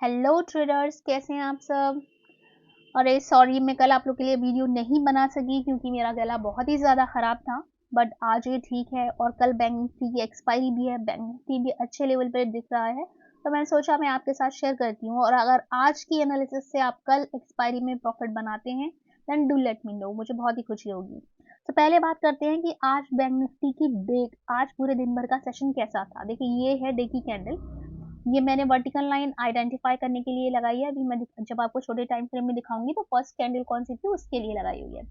Hello traders, कैसे हैं आप सब। अरे सॉरी, मैं कल आप लोग के लिए वीडियो नहीं बना सकी क्योंकि मेरा गला बहुत ही ज़्यादा ख़राब था। बट आज ये ठीक है और कल बैंक निफ्टी की एक्सपायरी भी है, बैंक निफ्टी भी अच्छे लेवल पर दिख रहा है, तो मैंने सोचा मैं आपके साथ शेयर करती हूँ। और अगर आज की एनालिसिस से आप कल एक्सपायरी में प्रॉफिट बनाते हैं then do let me know, मुझे बहुत ही खुशी होगी। तो पहले बात करते हैं कि आज बैंक निफ्टी की डे, आज पूरे दिन भर का सेशन कैसा था। देखिए ये है डे की कैंडल, ये मैंने वर्टिकल लाइन आइडेंटिफाई करने के लिए लगाई है। अभी मैं जब आपको छोटे टाइम फ्रेम में दिखाऊंगी तो फर्स्ट कैंडल कौन सी थी उसके लिए लगाई हुई है।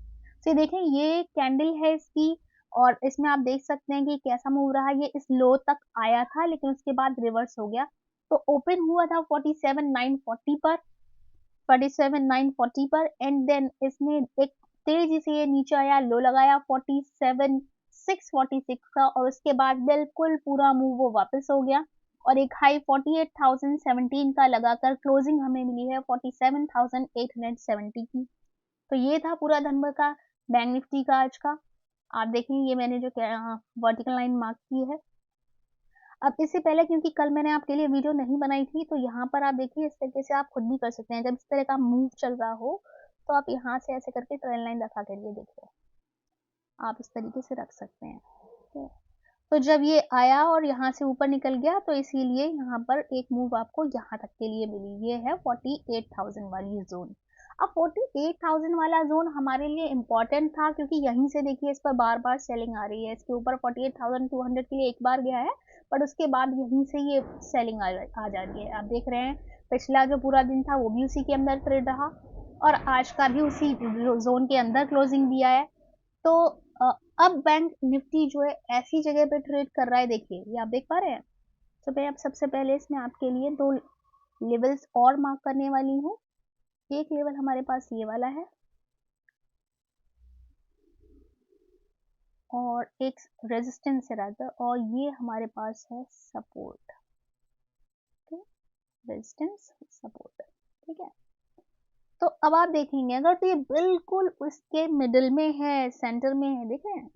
तो देखें ये कैंडल है इसकी, और इसमें आप देख सकते हैं कि कैसा मूव रहा है। ये इस लो तक आया था लेकिन उसके बाद रिवर्स हो गया, तो ओपन हुआ था 47,940 पर, 47,940 पर, एंड देन इसने एक तेजी से ये नीचे आया, लो लगाया 47,646 का, और उसके बाद बिल्कुल पूरा मूव वो वापस हो गया और एक हाई 48,017 का लगाकर क्लोजिंग हमें मिली है 47,870 की। तो ये था पूरा दिन भर का बैंक निफ्टी का आज का। आप देखें ये मैंने जो वर्टिकल लाइन मार्क की है। अब इससे पहले, क्योंकि कल मैंने आपके लिए वीडियो नहीं बनाई थी, तो यहाँ पर आप देखिए इस तरीके से आप खुद भी कर सकते हैं। जब इस तरह का मूव चल रहा हो तो आप यहाँ से ऐसे करके ट्रेंड लाइन रखा करिए, देखिए आप इस तरीके से रख सकते हैं। ठीक है, तो जब ये आया और यहाँ से ऊपर निकल गया तो इसीलिए यहाँ पर एक मूव आपको यहाँ तक के लिए मिली। ये है 48,000 वाली जोन। अब 48,000 वाला जोन हमारे लिए इम्पोर्टेंट था क्योंकि यहीं से देखिए इस पर बार बार सेलिंग आ रही है। इसके ऊपर 48,200 के लिए एक बार गया है, बट उसके बाद यहीं से ये सेलिंग आ जा रही है। आप देख रहे हैं पिछला जो पूरा दिन था वो भी उसी के अंदर ट्रेड रहा और आज का भी उसी जोन के अंदर क्लोजिंग दिया है। तो अब बैंक निफ्टी जो है ऐसी जगह पे ट्रेड कर रहा है, देखिए ये आप देख पा रहे हैं। तो मैं अब सबसे पहले इसमें आपके लिए दो लेवल्स और मार्क करने वाली हूँ। एक लेवल हमारे पास ये वाला है और एक रेजिस्टेंस है रादर, और ये हमारे पास है सपोर्ट। रेजिस्टेंस सपोर्ट, ठीक है। तो अब आप देखेंगे अगर तो ये बिल्कुल उसके मिडिल में है, सेंटर में है, देख रहे हैं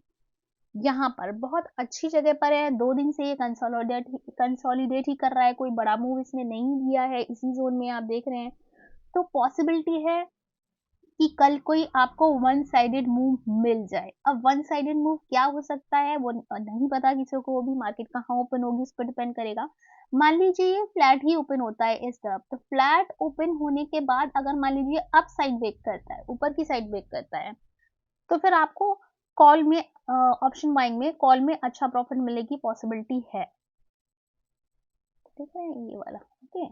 यहाँ पर बहुत अच्छी जगह पर है। 2 दिन से ये कंसोलिडेट ही कर रहा है, कोई बड़ा मूव इसने नहीं दिया है। इसी जोन में आप देख रहे हैं, तो पॉसिबिलिटी है कि कल कोई आपको वन साइडेड मूव मिल जाए। अब वन साइडेड मूव क्या हो सकता है वो नहीं पता किसी को, वो भी मार्केट कहाँ ओपन होगी उस पर डिपेंड करेगा। मान लीजिए ये फ्लैट ही ओपन होता है इस तरफ, तो फ्लैट ओपन होने के बाद अगर मान लीजिए अप साइड ब्रेक करता है, ऊपर की साइड ब्रेक करता है, तो फिर आपको कॉल में ऑप्शन बाइंग में कॉल में अच्छा प्रॉफिट मिलने की पॉसिबिलिटी है। ठीक है ये वाला, ओके।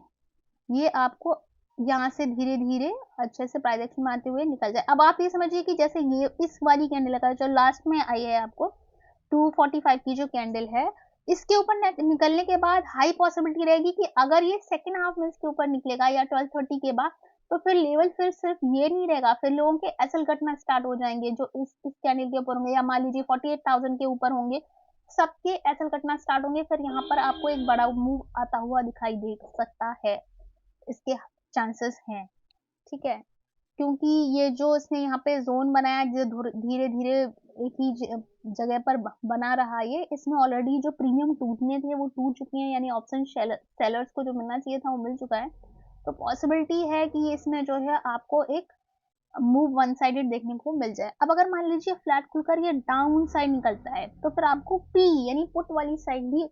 ये आपको यहाँ से धीरे धीरे अच्छे से प्राइस एक्शन में आते हुए निकल जाए। अब आप ये समझिए कि जैसे ये इस वाली कैंडल का जो लास्ट में आई है आपको 245 की जो कैंडल है, इसके ऊपर निकलने के बाद हाई पॉसिबिलिटी रहेगी कि अगर ये सेकेंड हाफ में इसके ऊपर निकलेगा या 12:30 के बाद, तो फिर लेवल फिर सिर्फ ये नहीं रहेगा, फिर लोगों के एसएल कटना स्टार्ट हो जाएंगे जो इस कैंडल के ऊपर होंगे, या मान लीजिए 48,000 के ऊपर होंगे, सबके एसएल कटना स्टार्ट होंगे। फिर यहाँ पर आपको एक बड़ा मूव आता हुआ दिखाई दे सकता है, इसके चांसेस हैं। ठीक है, क्योंकि ये जो इसने यहाँ पे जोन बनाया जो धीरे धीरे एक ही जगह पर बना रहा है, ये इसमें ऑलरेडी जो प्रीमियम टूटने थे वो टूट चुके हैं, यानी ऑप्शन सेलर्स को जो मिलना चाहिए था वो मिल चुका है। तो पॉसिबिलिटी है कि इसमें जो है आपको एक मूव वन साइडेड देखने को मिल जाए। अब अगर मान लीजिए फ्लैट खुलकर ये डाउन साइड निकलता है तो फिर आपको पी यानी पुट वाली साइड भी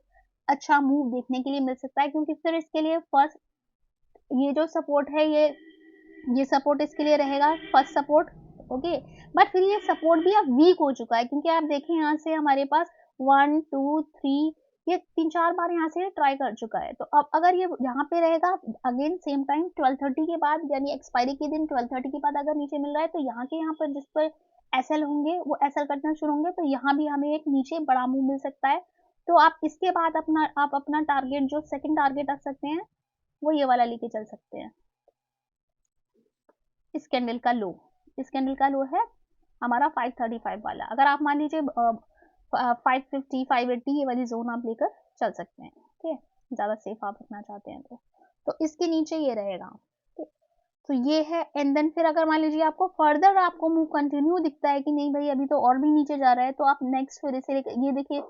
अच्छा मूव देखने के लिए मिल सकता है, क्योंकि फिर इसके लिए फर्स्ट ये जो सपोर्ट है ये सपोर्ट इसके लिए रहेगा फर्स्ट सपोर्ट, ओके। बट फिर ये सपोर्ट भी अब वीक हो चुका है, क्योंकि आप देखें यहाँ से हमारे पास 1 2 3 ये 3-4 बार यहाँ से ट्राई कर चुका है। तो अब अगर ये यहाँ पे रहेगा अगेन सेम टाइम 12:30 के बाद, यानी एक्सपायरी के दिन 12:30 के बाद अगर नीचे मिल रहा है, तो यहाँ पर जिस पर एसएल होंगे वो एसएल करना शुरू होंगे, तो यहाँ भी हमें एक नीचे बड़ा मूव मिल सकता है। तो आप इसके बाद आप अपना टारगेट जो सेकंड टारगेट रख सकते हैं वो ये वाला लेके चल सकते हैं। इस कैंडल का लो, इस कैंडल का लो है हमारा 535 वाला। अगर आप मान लीजिए 550 580 ये वाली जोन आप लेकर चल सकते हैं, ठीक है, ज़्यादा सेफ आप रखना चाहते हैं तो इसके नीचे ये रहेगा। तो ये है, एंड देन फिर अगर मान लीजिए आपको फर्दर आपको मूव कंटिन्यू दिखता है कि नहीं भाई अभी तो और भी नीचे जा रहा है, तो आप नेक्स्ट फिर इसे ये देखिए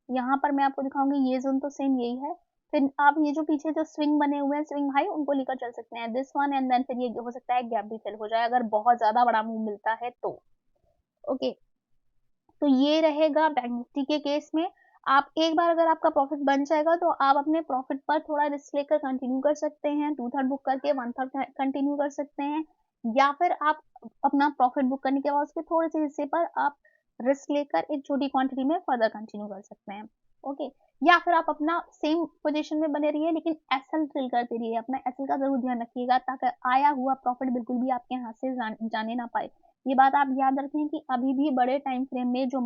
यहाँ पर मैं आपको दिखाऊंगी, ये जोन तो सेम यही है फिर आप ये जो पीछे जो स्विंग बने हुए हैं, स्विंग हाई, उनको लेकर चल सकते हैं, दिस वन, एंड देन फिर ये हो सकता है गैप भी फिल हो जाए अगर बहुत ज्यादा बड़ा मूव मिलता है तो। ओके, तो ये रहेगा बैंक निफ्टी के केस में। आप एक बार अगर आपका प्रॉफिट बन जाएगा तो आप अपने प्रॉफिट पर थोड़ा रिस्क लेकर कंटिन्यू कर सकते हैं, 2/3 बुक करके 1/3 कंटिन्यू कर सकते हैं, या फिर आप अपना प्रॉफिट बुक करने के बाद उसके थोड़े से हिस्से पर आप रिस्क लेकर एक छोटी क्वांटिटी में फर्दर कंटिन्यू कर सकते हैं। ओके, या फिर आप अपना सेम पोजीशन में बने रहिए लेकिन एसएल फिल करते रहिए, अपना एसएल का जरूर ध्यान रखिएगा ताकि आया हुआ प्रॉफिट बिल्कुल भी आपके हाथ से जाने ना पाए। ये बात आप याद रखें कि अभी भी बड़े टाइम फ्रेम में जो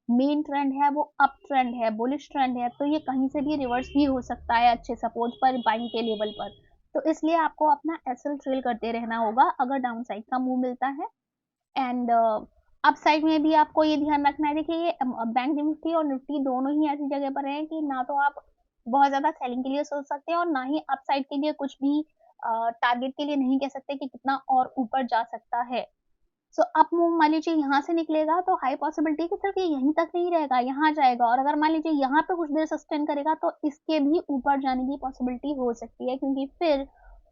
मेन ट्रेंड है वो अप ट्रेंड है, बुलिश ट्रेंड है, तो ये कहीं से भी रिवर्स भी हो सकता है अच्छे सपोर्ट पर, बाइंग के लेवल पर। तो इसलिए आपको अपना एसएल ट्रेल करते रहना होगा अगर डाउन साइड का मूव मिलता है। एंड अप साइड में भी आपको ये ध्यान रखना है, देखिए ये बैंक निफ्टी और निफ्टी दोनों ही ऐसी जगह पर है कि ना तो आप बहुत ज्यादा सेलिंग के लिए सोच सकते हैं और ना ही अप साइड के लिए कुछ भी टारगेट के लिए नहीं कह सकते कि कितना और ऊपर जा सकता है। सो अब मूव मान लीजिए यहाँ से निकलेगा तो हाई पॉसिबिलिटी कि सिर्फ ये यहीं तक नहीं रहेगा, यहाँ जाएगा, और अगर मान लीजिए यहाँ पे कुछ देर सस्टेन करेगा तो इसके भी ऊपर जाने की पॉसिबिलिटी हो सकती है, क्योंकि फिर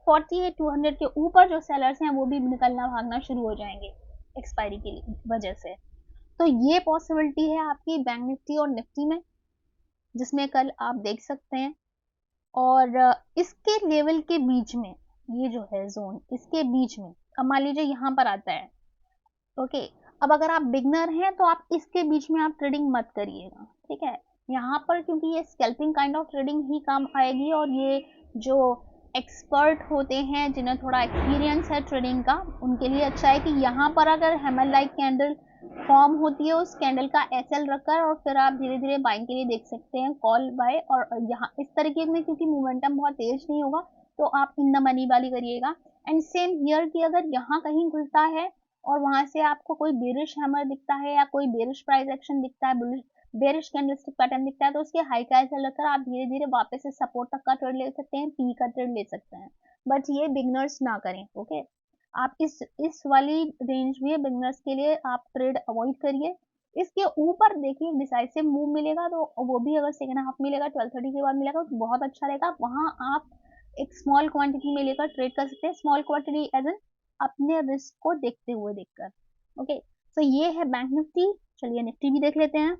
48,200 के ऊपर जो सेलर्स हैं वो भी निकलना भागना शुरू हो जाएंगे एक्सपायरी की वजह से। तो ये पॉसिबिलिटी है आपकी बैंक निफ्टी और निफ्टी में, जिसमें कल आप देख सकते हैं। और इसके लेवल के बीच में ये जो है जोन, इसके बीच में अब मान लीजिए यहाँ पर आता है। ओके, अब अगर आप बिगनर हैं तो आप इसके बीच में आप ट्रेडिंग मत करिएगा, ठीक है। यहाँ पर क्योंकि ये स्कैल्पिंग काइंड ऑफ ट्रेडिंग ही काम आएगी, और ये जो एक्सपर्ट होते हैं जिन्हें थोड़ा एक्सपीरियंस है ट्रेडिंग का, उनके लिए अच्छा है कि यहाँ पर अगर हैमर लाइक कैंडल फॉर्म होती है उस कैंडल का एसएल रखकर और फिर आप धीरे धीरे बाइंग के लिए देख सकते हैं कॉल बाय। और यहाँ इस तरीके में क्योंकि मोमेंटम बहुत तेज नहीं होगा तो आप इन द मनी वाली करिएगा। एंड सेम हियर की अगर यहाँ कहीं खुलता है और वहां से आपको कोई बेरिश हैमर दिखता है या कोई बेरिश प्राइस एक्शन दिखता है, बेरिश कैंडलस्टिक पैटर्न दिखता है, तो उसके हाई का ऐसा लगकर आप धीरे धीरे वापस से सपोर्ट तक का ट्रेड ले सकते हैं, पी का ट्रेड ले सकते हैं, बट ये बिगनर्स ना करें। ओके, आप इस वाली रेंज में बिगनर्स के लिए आप ट्रेड अवॉइड करिए। इसके ऊपर देखिए डिसाइसिव मूव मिलेगा तो वो भी अगर सेकेंड हाफ मिलेगा 12:30 के बाद मिलेगा तो बहुत अच्छा रहेगा, वहां आप एक स्मॉल क्वांटिटी में लेकर ट्रेड कर सकते हैं, स्मॉल क्वांटिटी एज एन अपने रिस्क को देखते हुए देखकर। ओके, तो ये है बैंक निफ्टी। चलिए निफ्टी भी देख लेते हैं।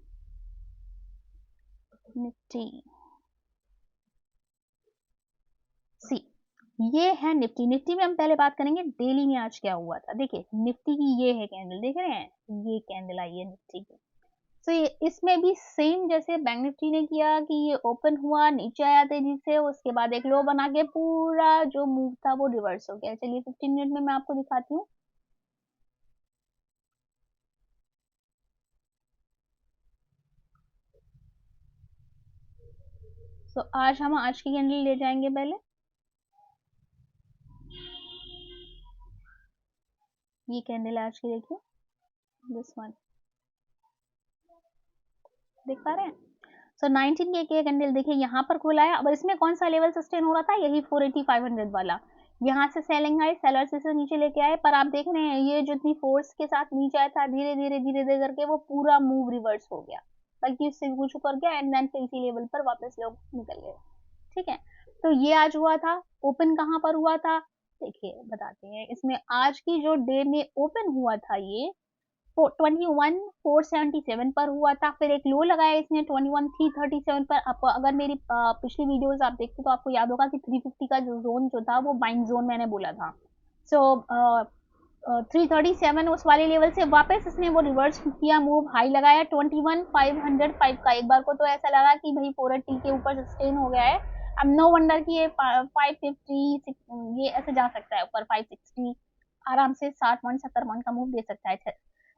निफ्टी सी, ये है निफ्टी। निफ्टी में हम पहले बात करेंगे डेली में आज क्या हुआ था। देखिए निफ्टी की ये है कैंडल, देख रहे हैं, ये कैंडल आई है निफ्टी की। तो ये इसमें भी सेम जैसे बैंक निफ्टी ने किया कि ये ओपन हुआ, नीचे आया तेजी से, उसके बाद एक लो बना के पूरा जो मूव था वो रिवर्स हो गया। चलिए 15 मिनट में मैं आपको दिखाती हूँ। तो आज हम आज की कैंडल ले जाएंगे पहले। ये कैंडल आज की देखिए, दिस वन, देख पा रहे हैं। सो 19 के कैंडल देखिए यहाँ पर खुला है। अब इसमें कौन सा लेवल सस्टेन हो रहा था, यही 480-500 वाला। यहाँ से सेलिंग आई, सेलर्स इसे नीचे लेके आए, पर आप देख रहे हैं ये जितनी फोर्स के साथ नीचे आया था धीरे धीरे धीरे धीरे करके वो पूरा मूव रिवर्स हो गया, बल्कि उससे भी कुछ ऊपर गया एंड देन फिर इसी लेवल पर वापस लोग निकल गए। ठीक है, तो ये आज हुआ था। ओपन कहाँ पर हुआ था देखिए बताते हैं। इसमें आज की जो डे में ओपन हुआ था ये 21,477 पर हुआ था। फिर एक लो लगाया इसने 21,337 पर। आप अगर मेरी पिछली वीडियोस आप देखते तो आपको याद होगा कि 350 का जो जोन जो था वो बाइंग जोन मैंने बोला था। सो 337 उस वाले लेवल से वापस इसने वो रिवर्स किया, मूव हाई लगाया 21,505 का। एक बार को तो ऐसा लगा कि भाई 480 के ऊपर सस्टेन हो गया है। अब नो वंडर कि ये 550 ये ऐसे जा सकता है ऊपर, 560 आराम से 60 मन 70 मन का मूव दे सकता है।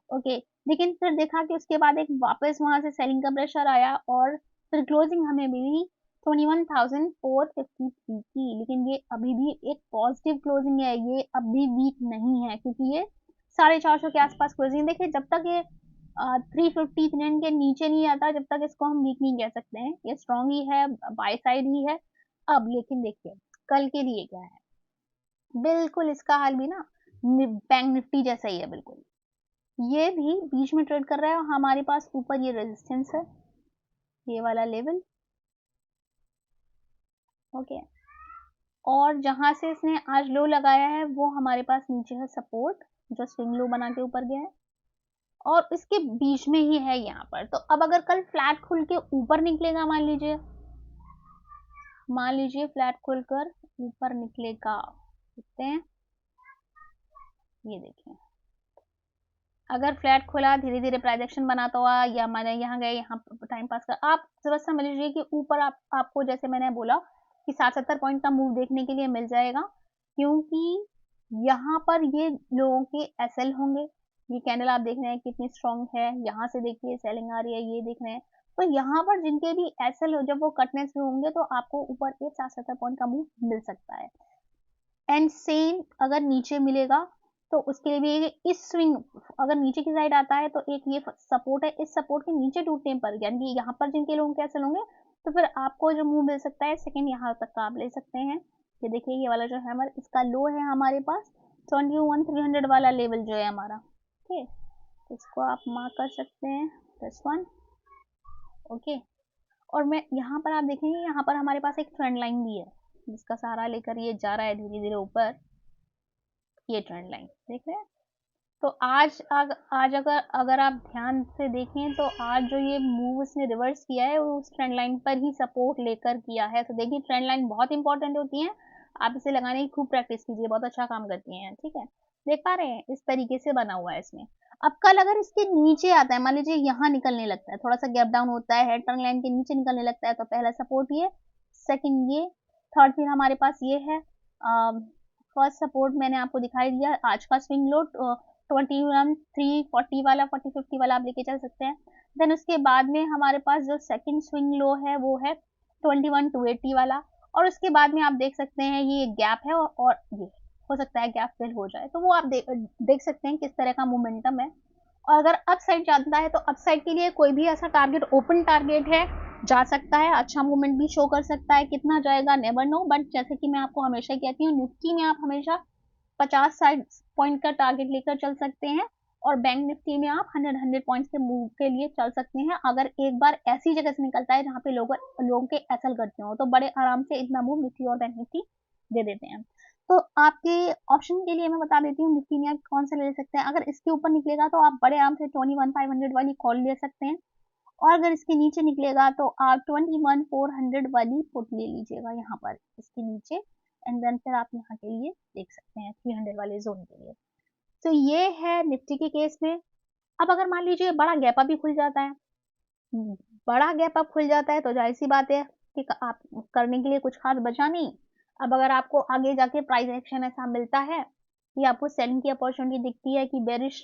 ओके, लेकिन फिर देखा कि उसके बाद एक वापस वहां से सेलिंग का प्रेशर आया और फिर क्लोजिंग हमें मिली 21,453 की। लेकिन ये अभी भी एक पॉजिटिव क्लोजिंग है, ये अभी वीक नहीं है, क्योंकि ये 450 के आसपास क्लोजिंग। देखिए जब तक ये 353 के नीचे नहीं आता जब तक इसको हम वीक नहीं कह सकते हैं, ये स्ट्रॉन्ग ही है, बाय साइड ही है। अब लेकिन देखिए कल के लिए क्या है, बिल्कुल इसका हाल भी ना बैंक निफ्टी जैसा ही है बिल्कुल। ये भी बीच में ट्रेड कर रहा है और हमारे पास ऊपर ये रेजिस्टेंस है, ये वाला लेवल, ओके। और जहां से इसने आज लो लगाया है वो हमारे पास नीचे है सपोर्ट, जो स्विंग लो बना के ऊपर गया है, और इसके बीच में ही है यहाँ पर। तो अब अगर कल फ्लैट खुल के ऊपर निकलेगा, मान लीजिए फ्लैट खुलकर ऊपर निकलेगा, देखते हैं, ये देखिए, अगर फ्लैट खुला, धीरे धीरे प्राइजेक्शन बनाता हुआ, या मैंने यहाँ गए, यहाँ टाइम पास कर, आप बस समझ लीजिए कि ऊपर आपको जैसे मैंने बोला कि 60-70 पॉइंट का मूव देखने के लिए मिल जाएगा, क्योंकि यहाँ पर ये लोगों के एसएल होंगे। ये कैंडल आप देख रहे हैं कितनी स्ट्रांग है, यहाँ से देखिए सेलिंग आ रही है, ये देख रहे हैं। तो यहाँ पर जिनके भी एसएल हो, जब वो कटनेस में होंगे तो आपको ऊपर एक 60-70 पॉइंट का मूव मिल सकता है। एंड सेम अगर नीचे मिलेगा तो उसके लिए भी इस स्विंग, अगर नीचे की साइड आता है तो एक ये सपोर्ट है, इस सपोर्ट के नीचे टूटने पर, यानी यहाँ पर जिनके लोग कैसे होंगे, तो फिर आपको जो मूव मिल सकता है सेकंड यहाँ तक का आप ले सकते हैं। ये देखिए, ये वाला जो हैमर, इसका लो है हमारे पास 21,300 वाला लेवल जो है हमारा, ठीक है, इसको आप मार्क कर सकते हैं, दिस वन, ओके। और मैं यहाँ पर आप देखेंगे, यहाँ पर हमारे पास एक ट्रेंड लाइन भी है जिसका सहारा लेकर ये जा रहा है धीरे धीरे ऊपर, ये ट्रेंड लाइन देख रहे हैं। तो आज अगर आप ध्यान से देखें तो आज जो ये मूव इसने रिवर्स किया है वो उस ट्रेंड लाइन पर ही सपोर्ट लेकर किया है। तो देखिए, ट्रेंड लाइन बहुत इंपॉर्टेंट होती है, आप इसे लगाने की खूब प्रैक्टिस कीजिए, बहुत अच्छा काम करती हैं, ठीक है। देख पा रहे हैं, इस तरीके से बना हुआ है इसमें। अब कल अगर इसके नीचे आता है, मान लीजिए यहाँ निकलने लगता है, थोड़ा सा गैप डाउन होता है, हेड ट्रेंड लाइन के नीचे निकलने लगता है, तो पहला सपोर्ट ये, सेकंड ये, थर्ड फिर हमारे पास ये है, फर्स्ट सपोर्ट मैंने आपको दिखाई दिया, आज का स्विंग लो 21,340 वाला, 40-50 वाला आप लेके चल सकते हैं। देन उसके बाद में हमारे पास जो सेकंड स्विंग लो है वो है 21,280 वाला, और उसके बाद में आप देख सकते हैं ये गैप है, और ये हो सकता है गैप फिल हो जाए, तो वो आप देख सकते हैं किस तरह का मोमेंटम है। और अगर अप साइड जाता है तो अप साइड के लिए कोई भी ऐसा टारगेट, ओपन टारगेट है, जा सकता है, अच्छा मूवमेंट भी शो कर सकता है, कितना जाएगा नेवर नो, बट जैसे कि मैं आपको हमेशा कहती हूँ, निफ्टी में आप हमेशा 50-60 पॉइंट का टारगेट लेकर चल सकते हैं, और बैंक निफ्टी में आप 100 पॉइंट्स के मूव के लिए चल सकते हैं, अगर एक बार ऐसी जगह से निकलता है जहाँ पे लोगों के एसएल करते हो, तो बड़े आराम से इतना मूव निफ्टी और बैंक निफ्टी दे देते हैं। तो आपके ऑप्शन के लिए मैं बता देती हूँ, निफ्टी में आप कौन सा ले सकते हैं। अगर इसके ऊपर निकलेगा तो आप बड़े आराम से 21,500 वाली कॉल ले सकते हैं, और अगर इसके नीचे निकलेगा तो आप 21,400 वाली पुट ले लीजिएगा यहाँ पर इसके नीचे, एंड देन फिर आप यहाँ के लिए देख सकते हैं 300 वाले जोन के लिए। तो ये है निफ्टी के केस में। अब अगर मान लीजिए बड़ा गैप अप भी खुल जाता है, बड़ा गैप अप खुल जाता है तो जाहिर सी बात है कि आप करने के लिए कुछ खास बचा नहीं। अब अगर आपको आगे जाके प्राइस एक्शन ऐसा मिलता है कि आपको सेलिंग की अपॉर्चुनिटी दिखती है कि बेरिश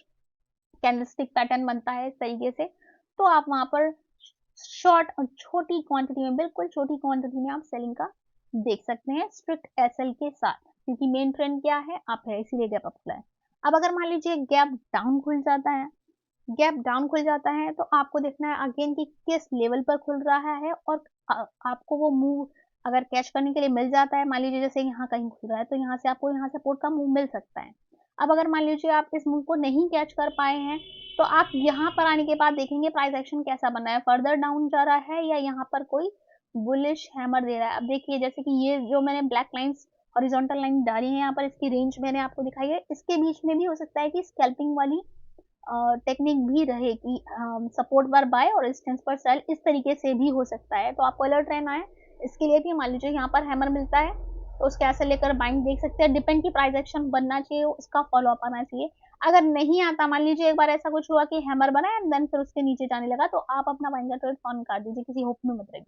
कैंडलस्टिक पैटर्न बनता है इस तरीके से, तो आप वहां पर शॉर्ट और छोटी क्वांटिटी में, बिल्कुल छोटी क्वांटिटी में आप सेलिंग का देख सकते हैं, स्ट्रिक्ट एसएल के साथ, क्योंकि मेन ट्रेंड क्या है, आप है इसीलिए गैप अप खुला है। अब अगर मान लीजिए गैप डाउन खुल जाता है, गैप डाउन खुल जाता है तो आपको देखना है अगेन कि किस लेवल पर खुल रहा है, और आपको वो मूव अगर कैच करने के लिए मिल जाता है, मान लीजिए जैसे यहाँ कहीं खुल रहा है तो यहाँ से आपको यहाँ सपोर्ट का मूव मिल सकता है। अब अगर मान लीजिए आप इस मूव को नहीं कैच कर पाए हैं, तो आप यहाँ पर आने के बाद देखेंगे प्राइस एक्शन कैसा बना है, फर्दर डाउन जा रहा है या यहाँ पर कोई बुलिश हैमर दे रहा है। अब देखिए, जैसे कि ये जो मैंने ब्लैक लाइंस हॉरिजॉन्टल लाइन डाली है यहाँ पर, इसकी रेंज मैंने आपको दिखाई है, इसके बीच में भी हो सकता है कि स्कैल्पिंग वाली टेक्निक भी रहे कि सपोर्ट पर बाय और रेजिस्टेंस पर सेल, इस तरीके से भी हो सकता है। तो आपको अलर्ट रहना है इसके लिए भी। मान लीजिए यहाँ पर हैमर मिलता है तो उसके ऐसे लेकर बाइंग देख सकते हैं, डिपेंड की प्राइस एक्शन बनना चाहिए, उसका फॉलो अप आना चाहिए। अगर नहीं आता, मान लीजिए एक बार ऐसा कुछ हुआ कि हैमर बना एंड देन फिर उसके नीचे जाने लगा, तो आप अपना बाइंग का ट्रेड ऑन कर दीजिए, किसी होप में मत रहिए,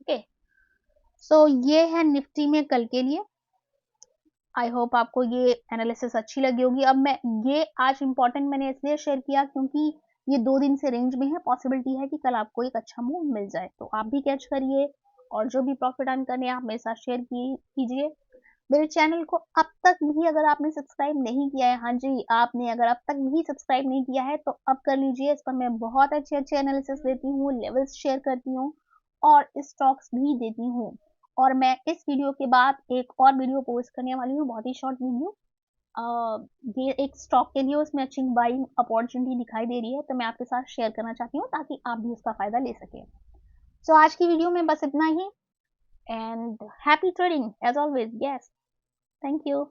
ओके। सो ये है निफ्टी में कल के लिए। आई होप आपको ये एनालिसिस अच्छी लगी होगी। अब मैं ये आज इंपॉर्टेंट मैंने इसलिए शेयर किया क्योंकि ये 2 दिन से रेंज में है, पॉसिबिलिटी है कि कल आपको एक अच्छा मूव मिल जाए, तो आप भी कैच करिए, और जो भी प्रॉफिट अर्न करने आप मेरे साथ शेयर कीजिए। मेरे चैनल को अब तक भी अगर आपने सब्सक्राइब नहीं किया है, हाँ जी, आपने अगर अब तक भी सब्सक्राइब नहीं किया है तो अब कर लीजिए। इस पर मैं बहुत अच्छे अच्छे एनालिसिस देती हूँ, लेवल्स शेयर करती हूँ और स्टॉक्स भी देती हूँ। और मैं इस वीडियो के बाद एक और वीडियो पोस्ट करने वाली हूँ, बहुत ही शॉर्ट वीडियो। ये एक स्टॉक के लिए, उसमें अच्छी बाइंग अपॉर्चुनिटी दिखाई दे रही है, तो मैं आपके साथ शेयर करना चाहती हूँ ताकि आप भी उसका फायदा ले सकें। तो आज की वीडियो में बस इतना ही। and happy trading as always. Yes, thank you.